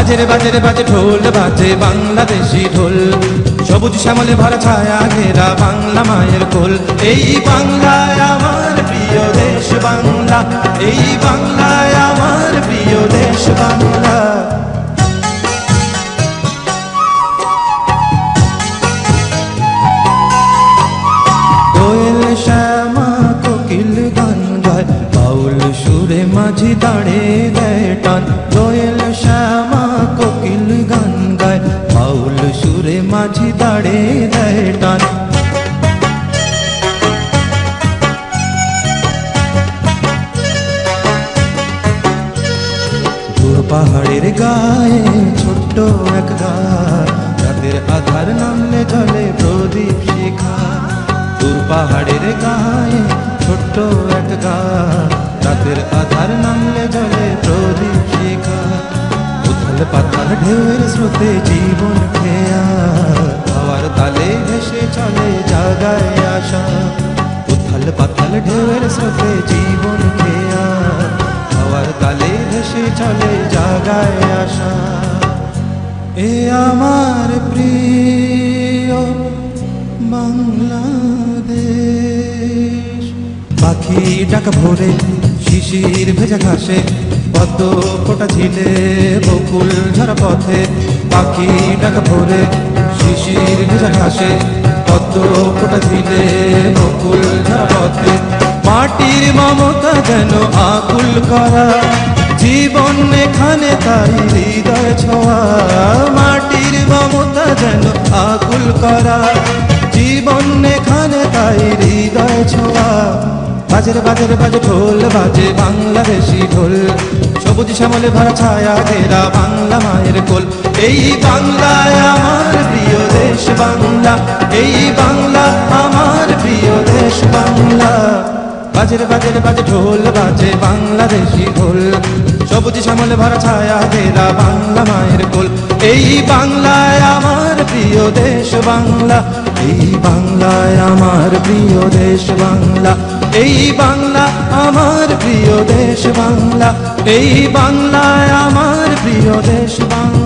বাজে বাজে বাজে ঢোল বাজে বাংলাদেশি ঢোল, সবুজ শ্যামলে ভরা ছায়া ঘেরা বাংলা মায়ের কোল। এই বাংলায় আমার প্রিয় দেশ বাংলা, এই বাংলায় আমার প্রিয় দেশ বাংলা। দোয়েল শ্যামা কোকিল গান গায়, বাউল সুরে মাঝি দাঁড়ে দেয় টান। দোয়েল শ্যামা কোকিল গান গায়, বাউল সুরে মাঝি দাঁড়ে দেয় টান। দূর পাহাড়ের গায়ে ছোট্ট এক ঘাট, রাতের আধার নামলে জলে প্রদীপ শিখা। দূর পাহাড়ের গায়ে ছোট্ট এক ঘাট, রাতের আধার নামলে জলে প্রদীপ শিখা। উথাল পাতাল ঢেউয়ের স্রোতে জীবন খেয়া, হাওয়ার তালে ভেসে চলে জাগায় আশা। উথাল পাতাল ঢেউয়ের স্রোতে জীবন খেয়া, হাওয়ার তালে ভেসে চলে জাগায় আশা। এ আমার প্রিয় বাংলাদেশ। পাখি ডাকা ভোরে শিশির ভেজা ঘাসে, পদ্ম ফোটা ঝিলে বকুল ঝরা পথে। পাখি ডাকা ভোরে শিশির ভেজা ঘাসে, পদ্ম ফোটা ঝিলে বকুল ঝরা পথে। মাটির মমতা যেন আকুল করা, জীবন এখানে তাই হৃদয় ছোঁয়া। মাটির মমতা যেন আকুল করা, জীবন এখানে তাই হৃদয় ছোঁয়া। বাজে বাজে বাজে ঢোল বাজে বাংলাদেশি ঢোল, সবুজ শ্যামলে ভরা ছায়া ঘেরা বাংলা মায়ের কোল। এই বাংলায় আমার প্রিয় দেশ বাংলা, এই বাংলা আমার প্রিয় দেশ বাংলা। বাজে বাজে বাজে ঢোল বাজে বাংলাদেশি ঢোল, সবুজ শ্যামলে ভরা ছায়া ঘেরা বাংলা মায়ের কোল। এই বাংলায় আমার প্রিয় দেশ বাংলা, এই বাংলায় আমার প্রিয় দেশ বাংলা। এই বাংলা আমার প্রিয় দেশ বাংলা, এই বাংলায় আমার প্রিয় দেশ বাংলা।